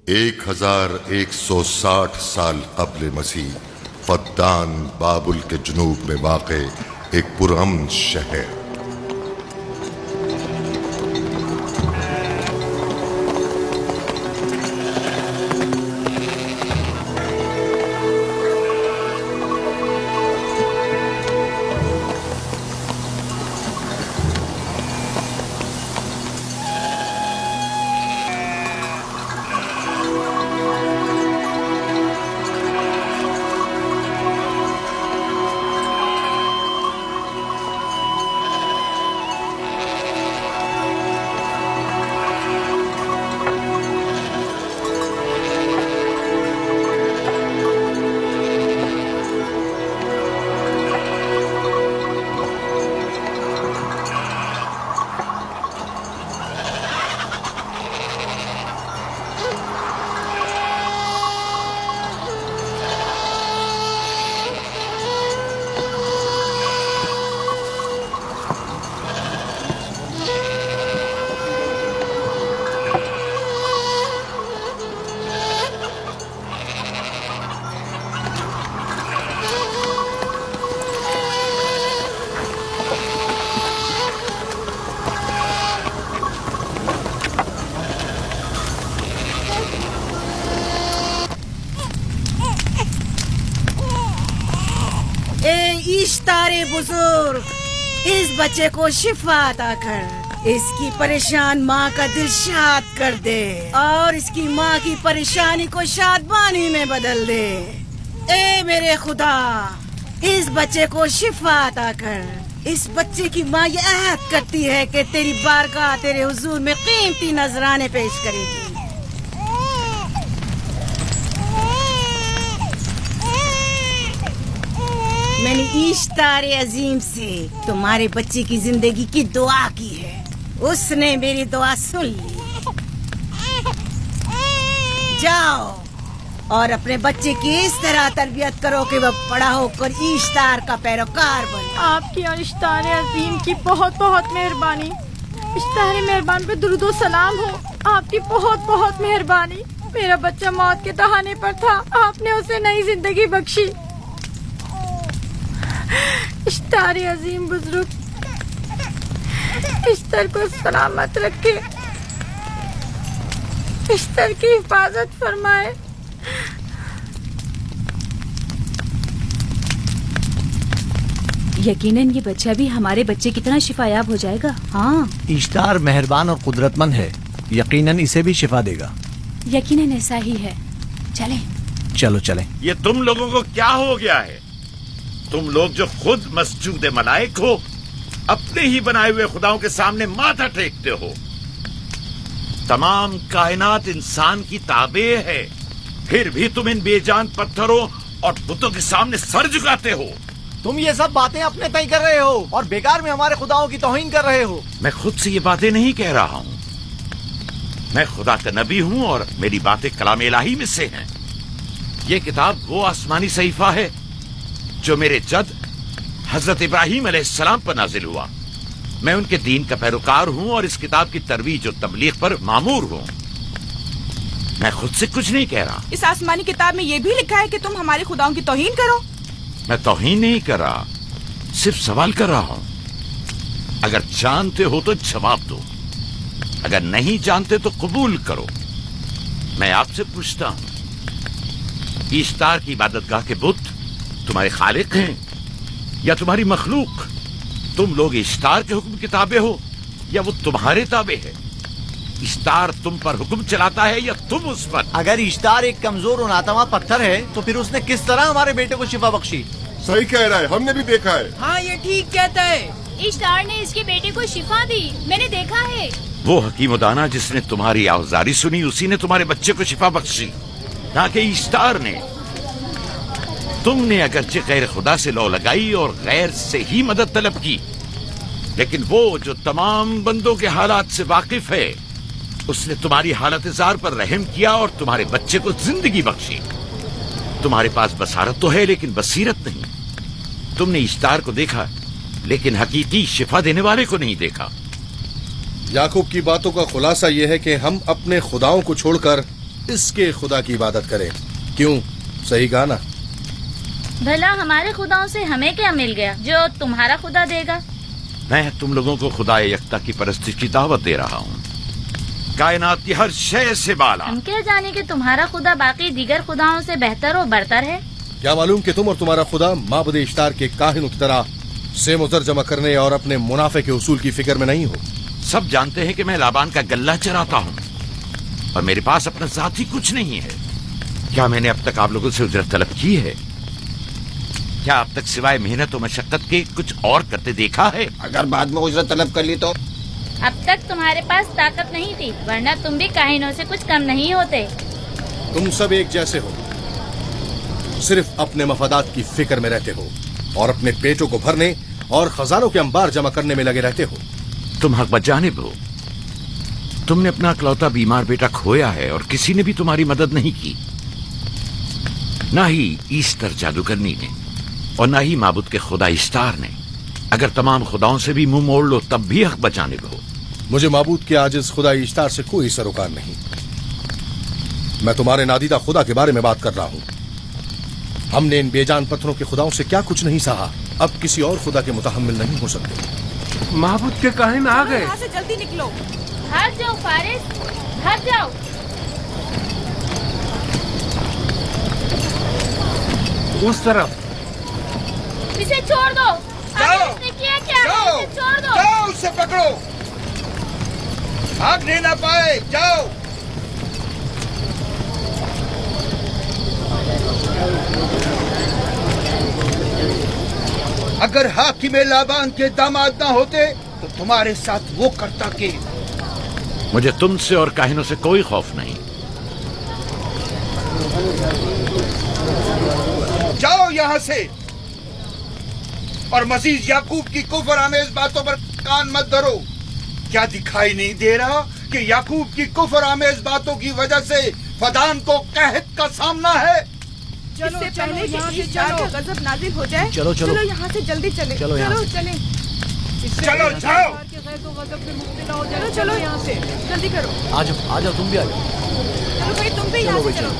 1160 سال قبل مسیح فدان بابل کے جنوب میں واقع ایک پرامن شہر۔ اشتار بزرگ، اس بچے کو شفا عطا کر، اس کی پریشان ماں کا دل شاد کر دے اور اس کی ماں کی پریشانی کو شادمانی میں بدل دے۔ اے میرے خدا، اس بچے کو شفا عطا کر۔ اس بچے کی ماں یہ عہد کرتی ہے کہ تیری بارگاہ تیرے حضور میں قیمتی نذرانے پیش کرے گی۔ میں نے اشتار عظیم سے تمہارے بچے کی زندگی کی دعا کی ہے، اس نے میری دعا سن لی۔ جاؤ اور اپنے بچے کی اس طرح تربیت کرو کہ وہ بڑا ہو کر اشتار کا پیروکار بنے۔ آپ کی اور اشتار عظیم کی بہت بہت مہربانی۔ اشتار مہربان پہ درود و سلام ہو، آپ کی بہت بہت مہربانی۔ میرا بچہ موت کے دہانے پر تھا، آپ نے اسے نئی زندگی بخشی۔ اشتار عظیم بزرگ اشتر کو سلامت رکھے، اشتر کی حفاظت فرمائے۔ یقیناً یہ بچہ بھی ہمارے بچے کی طرح شفا یاب ہو جائے گا۔ ہاں، اشتار مہربان اور قدرت مند ہے، یقیناً اسے بھی شفا دے گا۔ یقیناً ایسا ہی ہے۔ چلیں چلو چلیں۔ یہ تم لوگوں کو کیا ہو گیا ہے؟ تم لوگ جو خود مسجود ملائک ہو، اپنے ہی بنائے ہوئے خداؤں کے سامنے ماتھا ٹیکتے ہو۔ تمام کائنات انسان کی تابع ہے، پھر بھی تم ان بے جان پتھروں اور بتوں کے سامنے سر جھکاتے ہو۔ تم یہ سب باتیں اپنے تئیں کر رہے ہو اور بیکار میں ہمارے خداؤں کی توہین کر رہے ہو۔ میں خود سے یہ باتیں نہیں کہہ رہا ہوں، میں خدا کا نبی ہوں اور میری باتیں کلام الہی میں سے ہیں۔ یہ کتاب وہ آسمانی صحیفہ ہے جو میرے جد حضرت ابراہیم علیہ السلام پر نازل ہوا۔ میں ان کے دین کا پیروکار ہوں اور اس کتاب کی ترویج و تبلیغ پر مامور ہوں۔ میں خود سے کچھ نہیں کہہ رہا۔ اس آسمانی کتاب میں یہ بھی لکھا ہے کہ تم ہمارے خداؤں کی توہین کرو۔ میں توہین نہیں کر رہا، صرف سوال کر رہا ہوں۔ اگر جانتے ہو تو جواب دو، اگر نہیں جانتے تو قبول کرو۔ میں آپ سے پوچھتا ہوں، اشتار کی عبادت گاہ کے بت تمہارے خالق ہیں یا تمہاری مخلوق؟ تم لوگ اشتار کے حکم کے تابع ہو یا وہ تمہارے تابع ہے؟ اشتار تم پر حکم چلاتا ہے یا تم اس پر؟ اگر اشتار ایک کمزور اور ناتواں پتھر ہے تو پھر اس نے کس طرح ہمارے بیٹے کو شفا بخشی؟ صحیح کہہ رہا ہے، ہم نے بھی دیکھا ہے۔ ہاں، یہ ٹھیک کہتا ہے۔ اشتار نے اس کے بیٹے کو شفا دی، میں نے دیکھا ہے۔ وہ حکیم و دانا جس نے تمہاری آوازاری سنی، اسی نے تمہارے بچے کو شفا بخشی، نہ کہ اشتار نے۔ تم نے اگرچہ غیر خدا سے لو لگائی اور غیر سے ہی مدد طلب کی، لیکن وہ جو تمام بندوں کے حالات سے واقف ہے، اس نے تمہاری حالت زار پر رحم کیا اور تمہارے بچے کو زندگی بخشی۔ تمہارے پاس بصارت تو ہے لیکن بصیرت نہیں۔ تم نے اشتار کو دیکھا لیکن حقیقی شفا دینے والے کو نہیں دیکھا۔ یعقوب کی باتوں کا خلاصہ یہ ہے کہ ہم اپنے خداؤں کو چھوڑ کر इसके खुदा की इबादत करें। क्यों? सही कहा ना? भला हमारे खुदाओं से हमें क्या मिल गया जो तुम्हारा खुदा देगा? मैं तुम लोगों को खुदा यकता की परस्तिश की दावत दे रहा हूँ, कायनात की हर शय से बाला। हम क्या जाने कि तुम्हारा खुदा बाकी दीगर खुदाओं से बेहतर और बरतर है? क्या मालूम कि तुम और तुम्हारा खुदा माबुद इश्तार के काहिनों की तरह सेम और जमा करने और अपने मुनाफे के उसूल की फिक्र में नहीं हो। सब जानते हैं कि मैं लाबान का गल्ला चराता हूँ और मेरे पास अपना ज़ाती कुछ नहीं है। क्या मैंने अब तक आप लोगों से उजरत तलब की है? क्या अब तक सिवाय मेहनत और मशक्कत के कुछ और करते देखा है? अगर बाद में उजरत तलब कर ली तो? अब तक तुम्हारे पास ताकत नहीं थी, वरना तुम भी काहिनों से कुछ कम नहीं होते। तुम सब एक जैसे हो, सिर्फ अपने मफादात की फिक्र में रहते हो और अपने पेटों को भरने और खजानों के अंबार जमा करने में लगे रहते हो। तुम हक बजानिब हो। तुमने अपना इकलौता बीमार बेटा खोया है और किसी ने भी तुम्हारी मदद नहीं की, ना ही ईस्टर जादूगरनी ने और ना ही माबुद के खुदा इश्तार ने। अगर तमाम खुदाओं से भी मुंह मोड़ लो तब भी हक बजानिब हो। मुझे माबूद के आजिज खुदा इश्तार से कोई सरोकार नहीं। मैं तुम्हारे नादीदा खुदा के बारे में बात कर रहा हूँ। हमने इन बेजान पत्थरों के खुदाओं से क्या कुछ नहीं सहा, अब किसी और खुदा के मुतहम्मिल नहीं हो सकते। माबूद के काहिन आ गए। यहाँ से जल्दी निकलो। भाग जाओ फारिस, भाग जाओ। उस तरफ इसे छोड़ दो। अरे इसने किया क्या? इसे छोड़ दो। जाओ, उससे पकड़ो, भागने ना पाए। जाओ। अगर हाकिम लाबान के दामाद ना होते तो तुम्हारे साथ वो करता के। मुझे तुमसे और काहिनों से कोई खौफ नहीं। जाओ यहाँ से और मजीद याकूब की कुफर आमेज बातों पर कान मत धरो। क्या दिखाई नहीं दे रहा कि याकूब की कुफर आमेज बातों की वजह से फदान को कहत का सामना है? इससे पहले कि ईस्टर का गजब नाजिल हो जाए, चलो, चलो। चलो यहाँ से जल्दी चले। चलो यहाँ से। चले। चलो, जाओ। चलो चलो यहाँ से जल्दी करो। आ जाओ, तुम भी आ जाओ। चलो भाई, तुम भी यहाँ से चलो।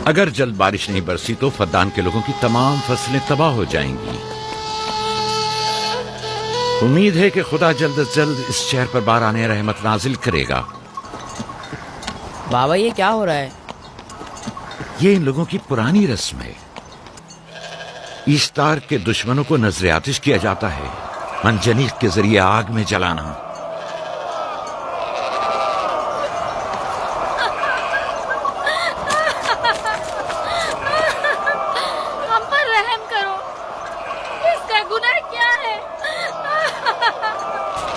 अगर जल्द बारिश नहीं बरसी तो फद्दान के लोगों की तमाम फसलें तबाह हो जाएंगी। उम्मीद है कि खुदा जल्द से जल्द इस शहर पर बाराने रहमत नाजिल करेगा। बाबा, ये क्या हो रहा है? ये इन लोगों की पुरानी रस्म है। ईस्तार के दुश्मनों को नजर आतिश किया जाता है, मंजनीक के जरिए आग में जलाना। हम पर रहम करो, इसका गुनाह क्या है?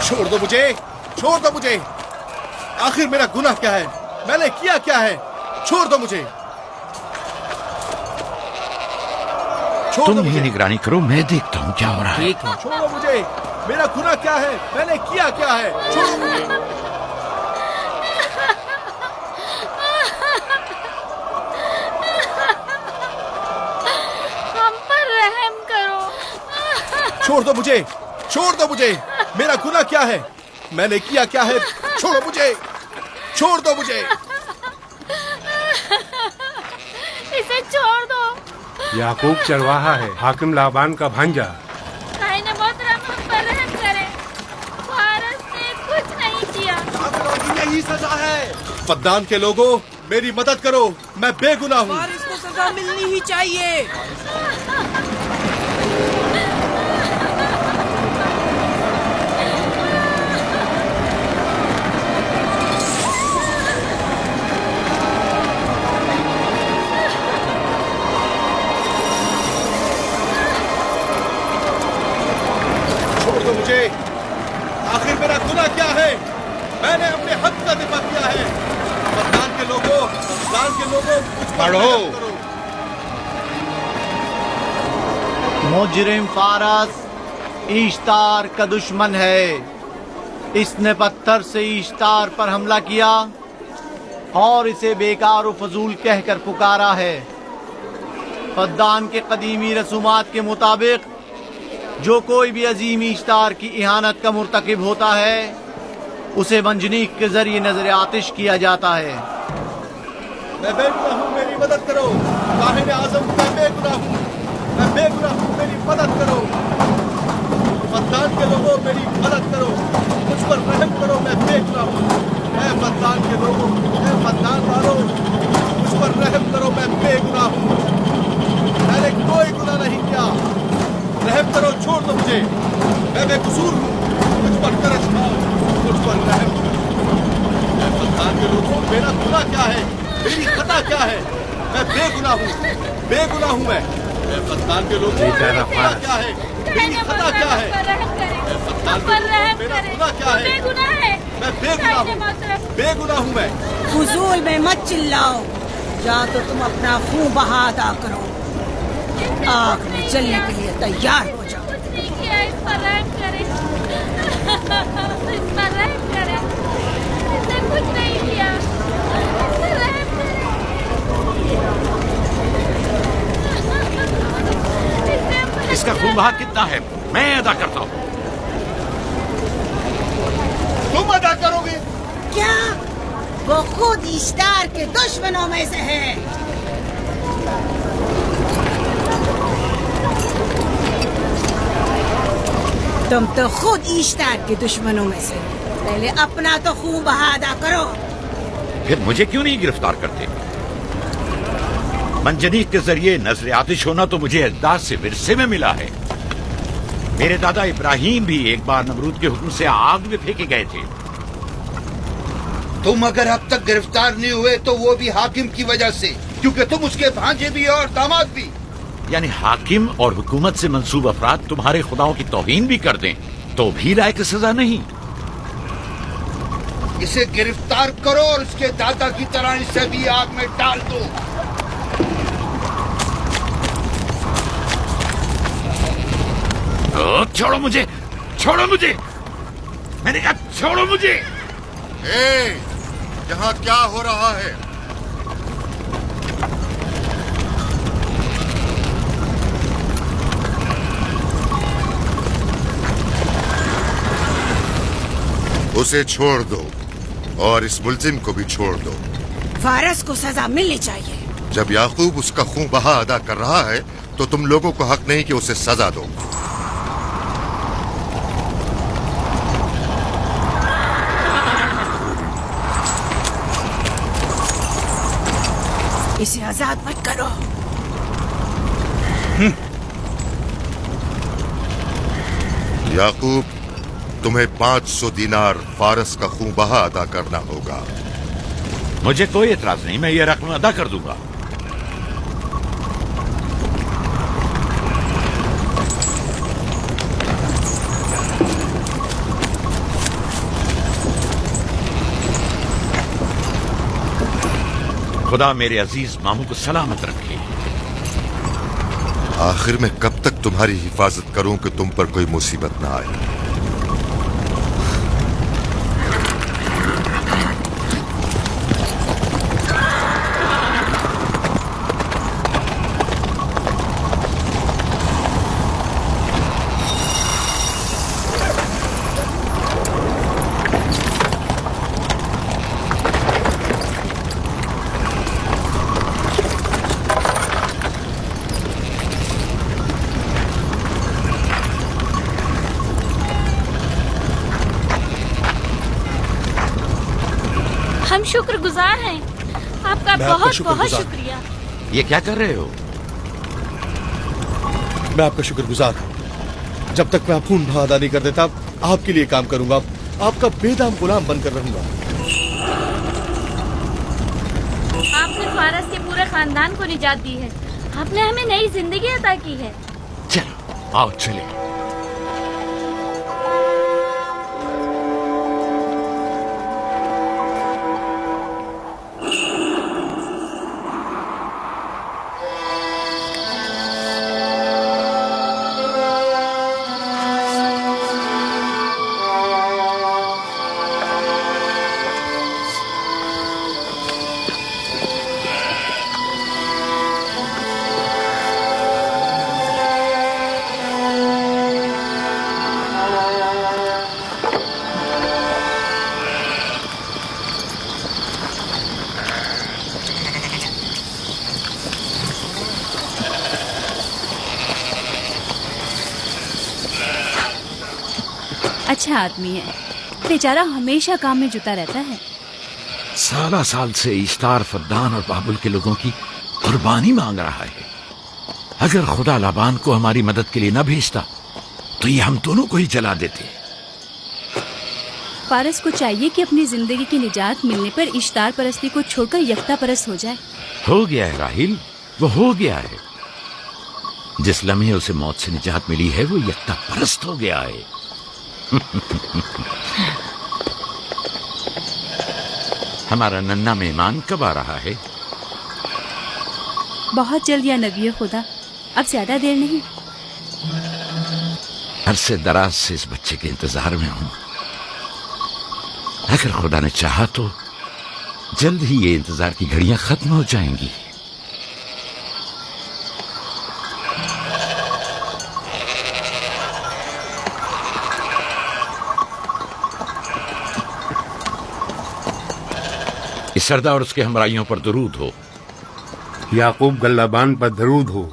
छोड़ दो मुझे, छोड़ दो मुझे। आखिर मेरा गुनाह क्या है? मैंने किया क्या है? छोड़ दो मुझे। तुम ही निगरानी करो, मैं देखता हूँ क्या हो रहा है। ठीक है। छोड़ो मुझे। मेरा गुनाह क्या है? मैंने किया क्या है? छोड़ो मुझे। हम पर रहम करो। छोड़ दो मुझे, छोड़ दो मुझे। मेरा गुनाह क्या है? मैंने किया क्या है? छोड़ो मुझे, छोड़ दो मुझे। इसे छोड़ दो। याकूब चरवाहा है, हाकिम लाबान का भांजा। काहिन मोहतरम, हम पर रहम करें। फारस ने कुछ नहीं किया। यही सजा है। फद्दान के लोगों, मेरी मदद करो, मैं बेगुनाह हूँ। और इसको सजा मिलनी ही चाहिए। लोगों मुझ पर पढ़ो। रहम करो। मुजरिम फारस ईश्तार का दुश्मन है। इसने पत्थर से ईश्तार पर हमला किया और इसे बेकार व फजूल कहकर पुकारा है। फद्दान के कदीमी रसूमात के मुताबिक जो कोई भी अजीम ईश्तार की इहानत का मुर्तकिब होता है उसे मंजनीक के जरिए नजर आतिश किया जाता है। मैं बेगुनाह हूँ, मेरी मदद करो। काहिर आजम, मैं बेगुनाह हूँ, मैं बेगुनाह हूँ, मेरी मदद करो। फद्दान के लोगों, मेरी मदद करो, मुझ पर रहम करो, मैं बेगुनाह हूँ। ऐ फद्दान के लोगों, ऐ फद्दान वालों, मुझ पर रहम करो, मैं बेगुनाह हूँ। मैंने कोई गुनाह नहीं किया, रहम करो, छोड़ दो मुझे, मैं बेकसूर हूँ, मुझ पर तरस खाओ, मुझ पर रहम करो। ऐ फद्दान के लोगों, मेरा गुनाह क्या है, मेरी खता क्या है? मैं बेगुनाह हूँ, बेगुनाह हूँ मैं। ऐ फद्दान के लोगों, मेरा गुनाह क्या है, मेरी खता क्या है? ऐ फद्दान के लोगों, मेरा गुनाह क्या है? मैं बेगुनाह हूँ, बेगुनाह हूँ मैं। फजूल में मत चिल्लाओ, या तो तुम अपना खून बहा अदा करो, आग में जलने के लिए तैयार हो जाओ। कुछ नहीं किया, इस पर रहम करें, इस पर रहम करें, इसने कुछ नहीं किया, इस पर रहम करें। इसका खून बहा कितना है मैं अदा करता हूँ। तुम अदा करोगे? क्या वो खुद इश्तार के दुश्मनों में से है? तुम तो खुद इश्तार के दुश्मनों में से। पहले अपना तो खून बहा अदा करो। फिर मुझे क्यों नहीं गिरफ्तार करते? मंजनीक के जरिए नजर आतिश होना तो मुझे अजदाद से विरसे में मिला है। मेरे दादा इब्राहिम भी एक बार नमरूद के हुक्म से आग में फेंके गए थे। तुम अगर अब तक गिरफ्तार नहीं हुए तो वो भी हाकिम की वजह से, क्योंकि तुम उसके भांजे भी और दामाद भी। यानी हाकिम और हुकूमत से मंसूब अफराद तुम्हारे खुदाओं की तौहीन भी कर दें तो भी लायक सजा नहीं। इसे गिरफ्तार करो और उसके दादा की तरह इसे भी आग में डाल दो। छोड़ो मुझे, छोड़ो मुझे, मैंने कहा छोड़ो मुझे। यहाँ क्या हो रहा है? उसे छोड़ दो और इस मुल्जिम को भी छोड़ दो। फारस को सजा मिलनी चाहिए। जब याकूब उसका खून बहा अदा कर रहा है तो तुम लोगों को हक नहीं कि उसे सजा दो। इसे आजाद मत करो। याकूब, तुम्हें 500 दीनार फारस का खून बहा अदा करना होगा। मुझे कोई एतराज नहीं, मैं ये रकम अदा कर दूंगा। खुदा मेरे अजीज मामू को सलामत रखे। आखिर में कब तक तुम्हारी हिफाजत करूं कि तुम पर कोई मुसीबत ना आए? हम शुक्रगुजार हैं आपका, बहुत बहुत शुक्रिया। ये क्या कर रहे हो? मैं आपका शुक्रगुजार हूँ। जब तक मैं खून बहा अदा नहीं कर देता आपके लिए काम करूंगा, आपका बेदाम गुलाम बनकर रहूंगा। आपने फारस के पूरे खानदान को निजात दी है, आपने हमें नई जिंदगी अता की है। चलो आओ चले। اچھا آدمی ہے، بیچارہ ہمیشہ کام میں جتا رہتا ہے. سالہ سال سے اشتار فدان اور بابل کے لوگوں کی قربانی مانگ رہا ہے. اگر خدا لابان کو ہماری مدد کے لیے نہ بھیجتا تو یہ ہم دونوں کو ہی جلا دیتے. فارس کو چاہیے کہ اپنی زندگی کی نجات ملنے پر اشتار پرستی کو چھوڑ کر یکتا پرست ہو جائے. ہو گیا ہے راہیل، وہ ہو گیا ہے. جس لمحے اسے موت سے نجات ملی ہے وہ یکتا پرست ہو گیا ہے. ہمارا ننھا مہمان کب آ رہا ہے؟ بہت جلد یا نبی خدا، اب زیادہ دیر نہیں. عرصے دراز سے اس بچے کے انتظار میں ہوں. اگر خدا نے چاہا تو جلد ہی یہ انتظار کی گھڑیاں ختم ہو جائیں گی. اس سردار اور اس کے ہمراہیوں پر درود ہو. یعقوب گلابان پر درود ہو.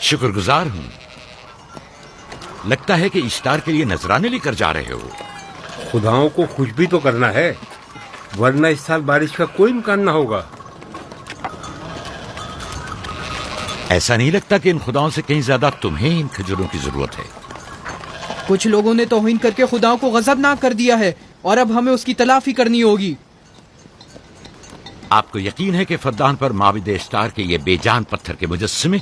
شکر گزار ہوں. لگتا ہے کہ اشتار کے لیے نذرانے لے کر جا رہے ہو. خداؤں کو خوش بھی تو کرنا ہے، ورنہ اس سال بارش کا کوئی امکان نہ ہوگا. ایسا نہیں لگتا کہ ان خداؤں سے کہیں زیادہ تمہیں ان کھجوروں کی ضرورت ہے؟ کچھ لوگوں نے توہین کر کے خداؤں کو غضبناک کر دیا ہے اور اب ہمیں اس کی تلافی کرنی ہوگی. آپ کو یقین ہے کہ فدان پر معبد اشتار کے یہ بے جان پتھر کے مجسمے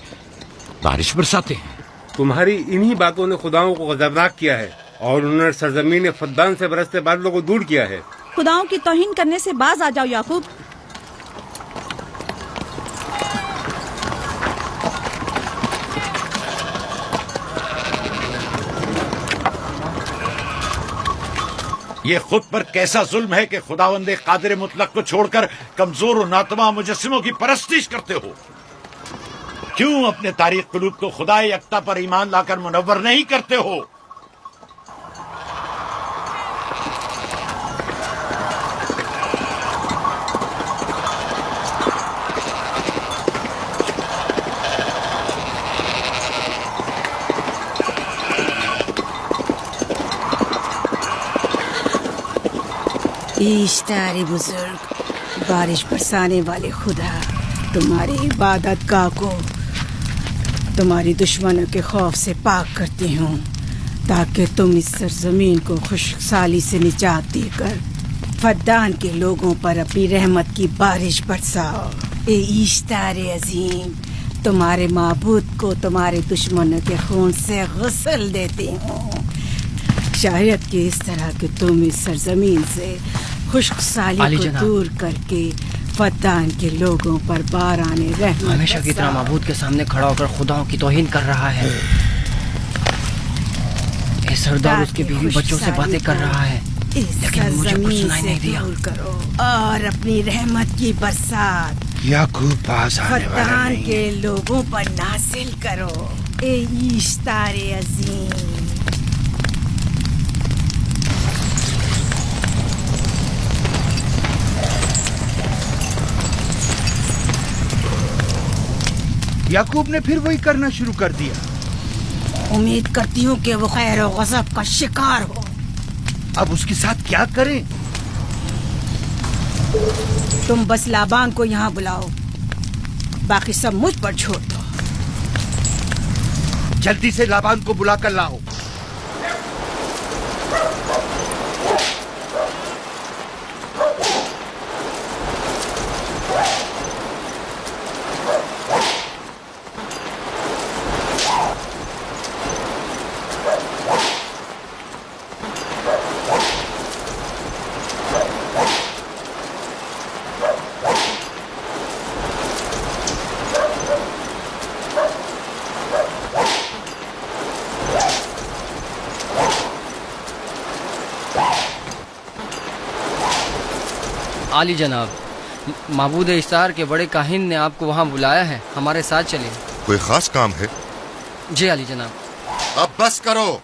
بارش برساتے ہیں؟ تمہاری انہی باتوں نے خداؤں کو غضبناک کیا ہے اور انہوں نے سرزمین فدان سے برستے بادلوں کو دور کیا ہے. خداؤں کی توہین کرنے سے باز آ جاؤ یعقوب. یہ خود پر کیسا ظلم ہے کہ خداوند قادر مطلق کو چھوڑ کر کمزور و ناتواں مجسموں کی پرستش کرتے ہو. کیوں اپنے تاریخ قلوب کو خدا یکتا پر ایمان لا کر منور نہیں کرتے ہو؟ اشتار بزرگ، بارش برسانے والے خدا، تمہاری عبادت گاہ کو تمہاری دشمنوں کے خوف سے پاک کرتی ہوں تاکہ تم اس سرزمین کو خشک سالی سے نجات دے کر فدان کے لوگوں پر اپنی رحمت کی بارش برساؤ. اے اشتار عظیم، تمہارے معبود کو تمہارے دشمنوں کے خون سے غسل دیتی ہوں. شاید کہ اس طرح کہ تم اس سرزمین سے خشک سالی کو دور کر کے فدان کے لوگوں پر باران رحمت ہمیشہ کی طرح معبود کے سامنے کھڑا ہو کر خداؤں کی توہین کر رہا ہے. اے سردار اس کے بیوی بچوں سے باتیں کر رہا ہے لیکن مجھے کچھ سنائی نہیں دیا. کرو اور اپنی رحمت کی برسات یعقوب پاس آنے والا فدان نہیں. کے لوگوں پر نازل کرو. اے اشتار عظیم، یعقوب نے پھر وہی کرنا شروع کر دیا. امید کرتی ہوں کہ وہ خیر و غضب کا شکار ہو. اب اس کے ساتھ کیا کریں؟ تم بس لابان کو یہاں بلاؤ، باقی سب مجھ پر چھوڑ دو. جلدی سے لابان کو بلا کر لاؤ. عالی جناب، معبود اشتار کے بڑے کاہن نے آپ کو وہاں بلایا ہے، ہمارے ساتھ چلیں. کوئی خاص کام ہے؟ جی عالی جناب. اب بس کرو.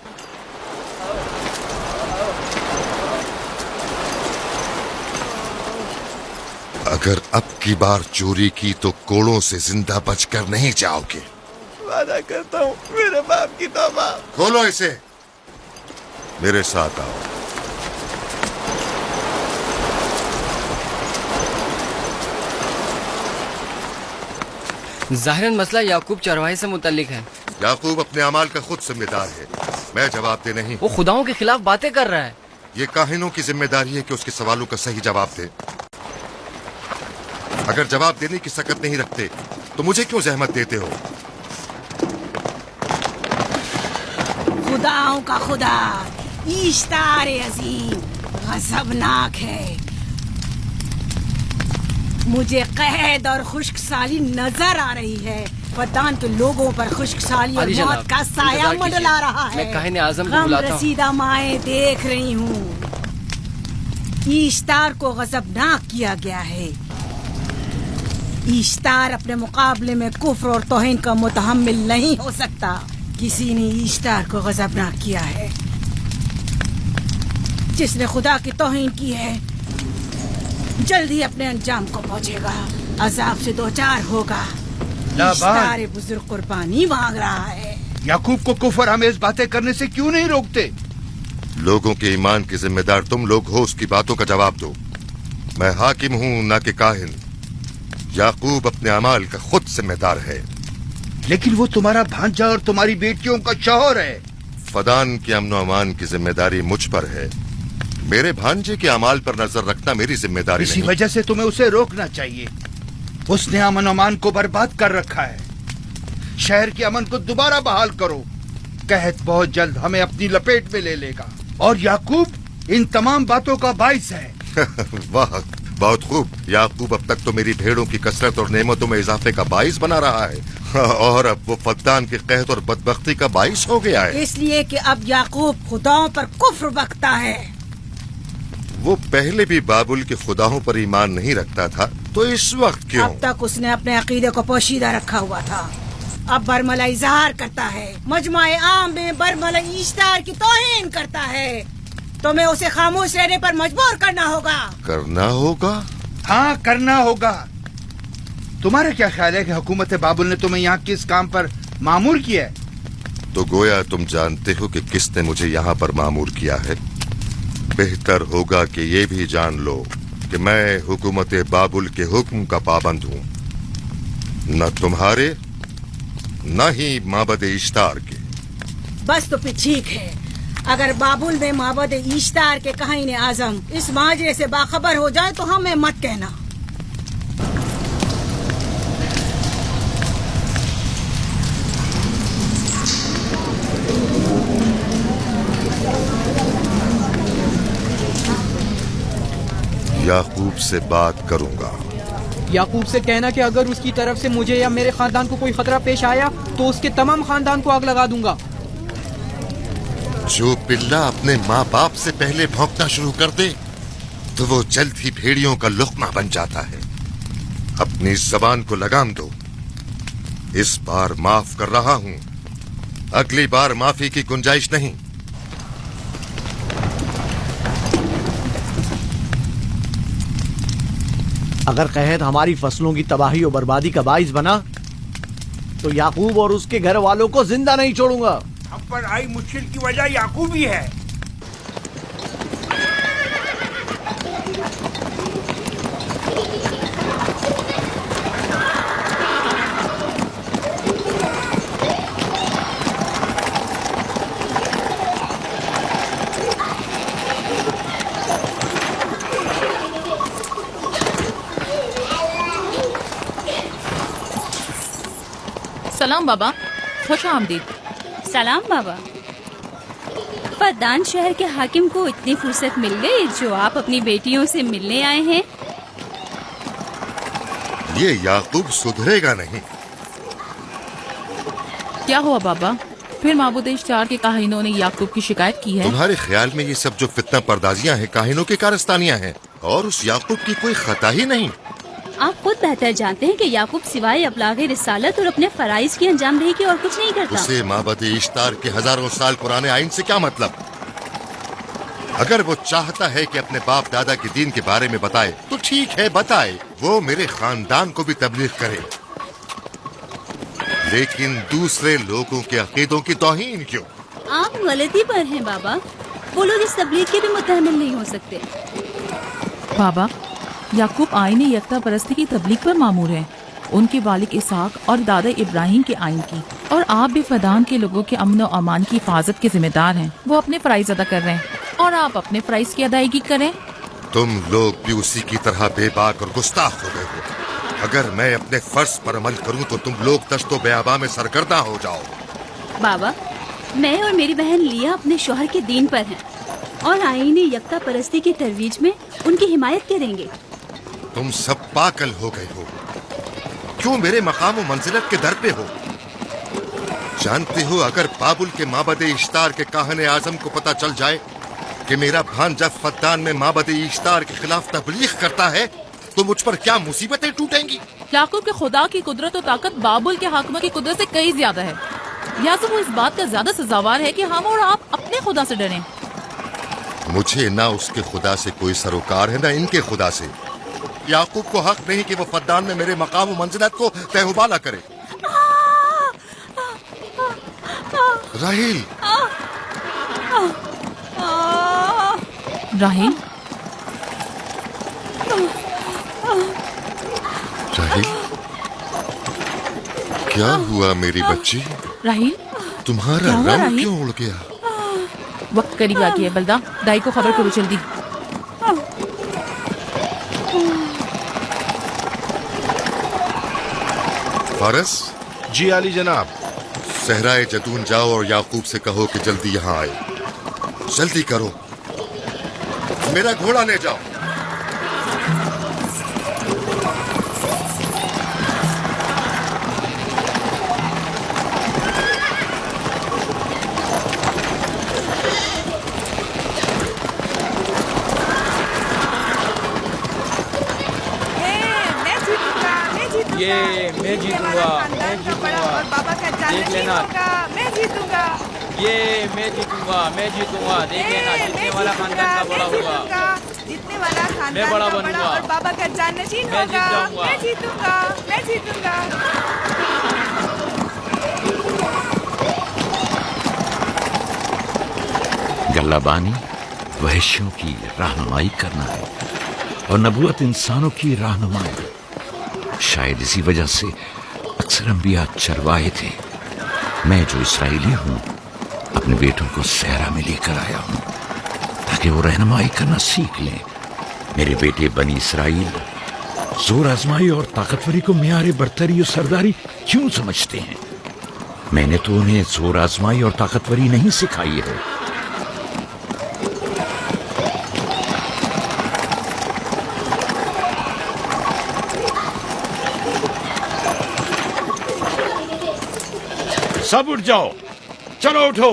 اگر اب کی بار چوری کی تو کوڑوں سے زندہ بچ کر نہیں جاؤ گے. وعدہ کرتا ہوں میرے باپ کی توبہ. کھولو اسے. मेरे साथ आओ। ज़ाहिरन मसला याकूब चरवाहे से मुतल्लिक है। याकूब अपने अमाल का खुद जिम्मेदार है, मैं जवाब दे नहीं। वो खुदाओं के खिलाफ बातें कर रहा है। ये काहिनों की जिम्मेदारी है कि उसके सवालों का सही जवाब दे। अगर जवाब देने की सकत नहीं रखते तो मुझे क्यों जहमत देते हो? खुदाओं का खुदा इश्तार अजीम गजबनाक है। मुझे कैद और खुश्क साली नजर आ रही है। फद्दान के लोगों पर खुश्क साली और मौत का साया मंडला रहा है। मैं काहिन आज़म को गम बुलाता हूँ। रसीदा माएँ देख रही हूँ। इश्तार को गजबनाक किया गया है। इश्तार अपने मुकाबले में कुफ्र और तौहीन का मुतहम्मिल नहीं हो सकता। किसी ने इश्तार को गजबनाक किया है। जिसने खुदा की तौहीन की है जल्दी अपने अंजाम को पहुंचेगा, अजाब से दो चार होगा। इश्तार बुजुर्ग कुर्बानी मांग रहा है। याकूब को कुफर आमेज बातें करने से क्यों नहीं रोकते? लोगों के ईमान की जिम्मेदार तुम लोग हो, उसकी बातों का जवाब दो। मैं हाकिम हूँ ना कि काहिन। याकूब अपने अमाल का खुद जिम्मेदार है। लेकिन वो तुम्हारा भांजा और तुम्हारी बेटियों का शौहर है। फदान के अमन अमान की जिम्मेदारी मुझ पर है। मेरे भांजे के अमाल पर नजर रखना मेरी जिम्मेदारी इसी नहीं। वजह से तुम्हें उसे रोकना चाहिए। उसने अमन अमान को बर्बाद कर रखा है। शहर के अमन को दोबारा बहाल करो। कहत बहुत जल्द हमें अपनी लपेट में ले लेगा और याकूब इन तमाम बातों का बाइस है। वाह, बहुत खूब। याकूब अब तक तो मेरी भेड़ों की कसरत और नेमतों में इजाफे का बाइस बना रहा है और अब वो फद्दान के कहत और बदबख्ती का बाइस हो गया है। इसलिए कि अब याकूब खुदाओं पर कुफ्र बकता है। वो पहले भी बाबुल के खुदाओं पर ईमान नहीं रखता था, तो इस वक्त क्यों? अब तक उसने अपने अकीदे को पोशीदा रखा हुआ था, अब बरमला इजहार करता है। मजमाए आम में बरमला इश्तार की तौहीन करता है। तुम्हें उसे खामोश रहने पर मजबूर करना होगा। करना होगा? हाँ, करना होगा। तुम्हारा क्या ख्याल है कि हुकूमत बाबुल ने तुम्हें यहाँ किस काम पर मामूर किया है? तो गोया तुम जानते हो कि किसने मुझे यहाँ पर मामूर किया है। बेहतर होगा कि ये भी जान लो कि मैं हुकूमत बाबुल के हुक्म का पाबंद हूँ, न तुम्हारे न ही माबद इश्तार के। बस तो फिर ठीक है। अगर बाबुल में माबद इश्तार के काहिन आजम इस माजरे से बाखबर हो जाए तो हमें मत कहना। याकूब से बात करूंगा। याकूब से कहना कि अगर उसकी तरफ से मुझे या मेरे खानदान को कोई खतरा पेश आया तो उसके तमाम खानदान को आग लगा दूंगा। जो पिल्ला अपने माँ बाप से पहले भौंकना शुरू कर दे तो वो जल्द ही भेड़ियों का लुक़मा बन जाता है। अपनी जबान को लगाम दो। इस बार माफ कर रहा हूँ, अगली बार माफी की गुंजाइश नहीं। अगर कहत हमारी फसलों की तबाही और बर्बादी का बाइस बना तो याकूब और उसके घर वालों को जिंदा नहीं छोड़ूंगा। हम पर आई मुश्किल की वजह याकूब ही है। सलाम बाबा, खुश आमदीद। सलाम बाबा। फद्दान शहर के हाकिम को इतनी फुर्सत मिल गई जो आप अपनी बेटियों से मिलने आए हैं। ये याकूब सुधरेगा नहीं। क्या हुआ बाबा? फिर माबूद इश्तार के काहिनों ने याकूब की शिकायत की है? तुम्हारे ख्याल में ये सब जो फितना पर्दाजियां हैं काहिनों की कारस्तानियां हैं और उस याकूब की कोई खता ही नहीं। आप खुद बेहतर जानते हैं कि याकूब सिवाय अबलागे रिसालत और अपने फराइज की अंजामदही की और कुछ नहीं करता। उसे माबद इश्तार के हजारों साल पुराने आइन से क्या मतलब? अगर वो चाहता है कि अपने बाप दादा के दीन के बारे में बताए तो ठीक है, बताए। वो मेरे खानदान को भी तबलीग करे, लेकिन दूसरे लोगों के अकीदों की तौहीन क्यों? आप गलती पर हैं बाबा। वो लोग इस तबलीग के भी मुतहम्मिल नहीं हो सकते। बाबा, याकूब आईने यकता परस्ती की तबलीग पर मामूर हैं, उनके वालिद इसहाक और दादा इब्राहिम के आइन की, और आप भी फदान के लोगों के अमन और अमान की हिफाजत के जिम्मेदार हैं। वो अपने फराइज अदा कर रहे हैं और आप अपने फराइज की अदायगी करें। तुम लोग भी उसी की तरह बेबाक और गुस्ताख हो गए हो। अगर मैं अपने फर्ज पर अमल करूं तो तुम लोग दश्तो बेआबा में सरगर्दा हो जाओ। बाबा, मैं और मेरी बहन लिया अपने शौहर के दीन पर हैं और आईने यकता परस्ती की तरवीज में उनकी हिमायत करेंगे। तुम सब पागल हो गए हो। क्यों मेरे मकाम और मंजिलत के दर पे हो? जानते हो, अगर बाबुल के माबद इश्तार के काहने आजम को पता चल जाए कि मेरा भांजा फद्दान में माबद इश्तार के खिलाफ तबलीग करता है तो मुझ पर क्या मुसीबतें टूटेंगी। याकूब के खुदा की कुदरत और ताकत बाबुल के हाकिम की कुदरत से कई ज्यादा है। या तो वो इस बात का ज्यादा सजावार है कि हम और आप अपने खुदा से डरें। मुझे ना उसके खुदा से कोई सरोकार है, ना इनके खुदा से। याकूब को हक नहीं कि वो फद्दान में मेरे मकाम और मंजिलत को तहबाला करे। राहिल, राहिल, राहिल, क्या हुआ मेरी बच्ची? राहिल, तुम्हारा रंग क्यों उड़ गया? वक्त करीब आ गया है बलदा, दाई को खबर करो जल्दी। फारस? जी आली जनाब। सहराए जदून जाओ और याकूब से कहो कि जल्दी यहाँ आए। जल्दी करो, मेरा घोड़ा ले जाओ। ये मैं जीतूंगा, मैं जीतूंगा, देख लेना। मैं जीतूंगा, ये मैं जीतूंगा, मैं जीतूंगा, देख लेना। जीतने वाला खानदान का बड़ा होगा, जीतने वाला खानदान मैं बड़ा का बनूंगा और बाबा का जानशीन मैं होगा। जीत जाऊंगा। मैं जीतूंगा, मैं जीतूंगा। गल्लाबानी वहशियों की रहनुमाई करना है और नबूवत इंसानों की रहनुमाई। शायद इसी वजह से अक्सर अंबिया चरवाहे थे। मैं जो इसराइली हूँ अपने बेटों को सहरा में लेकर आया हूँ ताकि वो रहनुमाई करना सीख लें। मेरे बेटे बनी इसराइल जोर आजमाई और ताकतवरी को मियारे बरतरी और सरदारी क्यों समझते हैं? मैंने तो उन्हें जोर आजमाई और ताकतवरी नहीं सिखाई है। सब उठ जाओ, चलो उठो,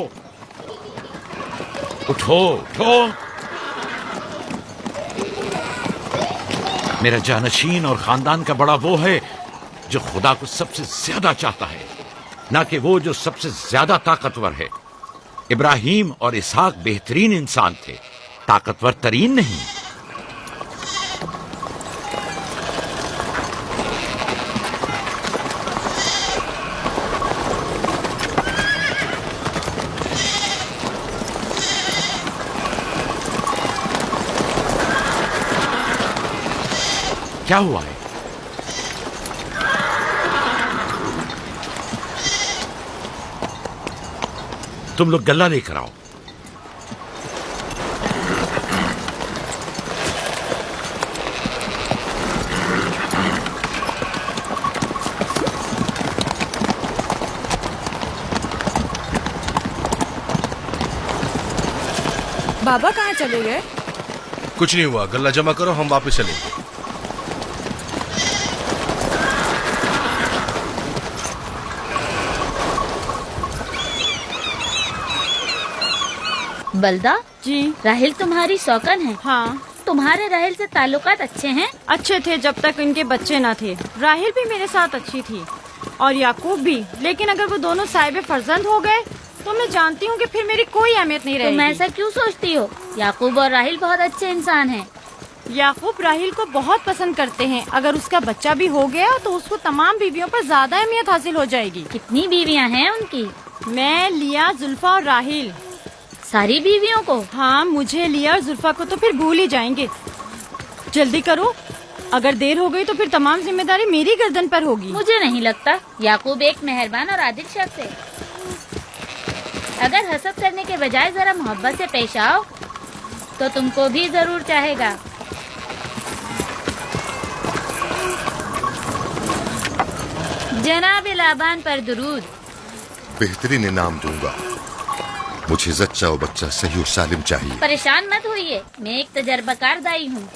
उठो, उठो। मेरा जानशीन और खानदान का बड़ा वो है जो खुदा को सबसे ज्यादा चाहता है, ना कि वो जो सबसे ज्यादा ताकतवर है। इब्राहिम और इसहाक बेहतरीन इंसान थे, ताकतवर तरीन नहीं। क्या हुआ है? तुम लोग गल्ला लेकर आओ। बाबा कहाँ चले गए? कुछ नहीं हुआ, गल्ला जमा करो, हम वापस चलेंगे। बलदा जी, राहिल तुम्हारी सौकन है। हाँ, तुम्हारे राहिल से ताल्लुकात अच्छे हैं? अच्छे थे जब तक इनके बच्चे न थे। राहिल भी मेरे साथ अच्छी थी और याकूब भी, लेकिन अगर वो दोनों साहिब फर्जंद हो गए तो मैं जानती हूँ कि फिर मेरी कोई अहमियत नहीं रहेगी। तुम ऐसा क्यों सोचती हो? याकूब और राहिल बहुत अच्छे इंसान हैं। याकूब राहिल को बहुत पसंद करते हैं। अगर उसका बच्चा भी हो गया तो उसको तमाम बीवियों पर ज्यादा अहमियत हासिल हो जाएगी। कितनी बीवियाँ हैं उनकी? मैं, लिया, जुल्फा और राहिल। सारी बीवियों को? हाँ, मुझे, लिया और जुल्फा को तो फिर भूल ही जाएंगे। जल्दी करो, अगर देर हो गई तो फिर तमाम जिम्मेदारी मेरी गर्दन पर होगी। मुझे नहीं लगता। याकूब एक मेहरबान और आदिल शख्स है। अगर हसद करने के बजाय जरा मोहब्बत से पेश आओ तो तुमको भी जरूर चाहेगा। जनाब लाबान पर दुरूद। बेहतरीन इनाम दूंगा। मुझे जच्चा और बच्चा सही और सालिम चाहिए। परेशान मत होइए, मैं एक तजर्बाकार दाई हूँ।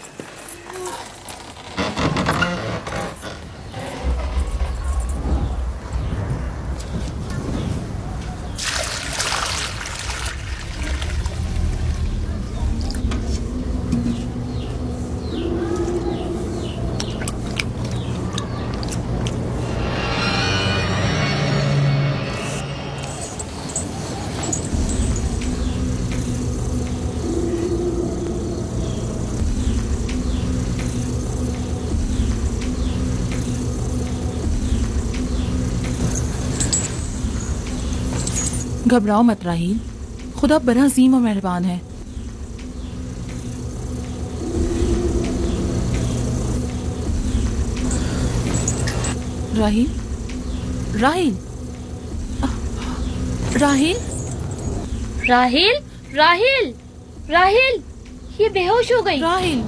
घबराओ मत राहील, खुदा बड़ा अजीम और मेहरबान है। राहील, राहील, राहील, राहिल, राहिल, राहिल, ये बेहोश हो गई। राहील,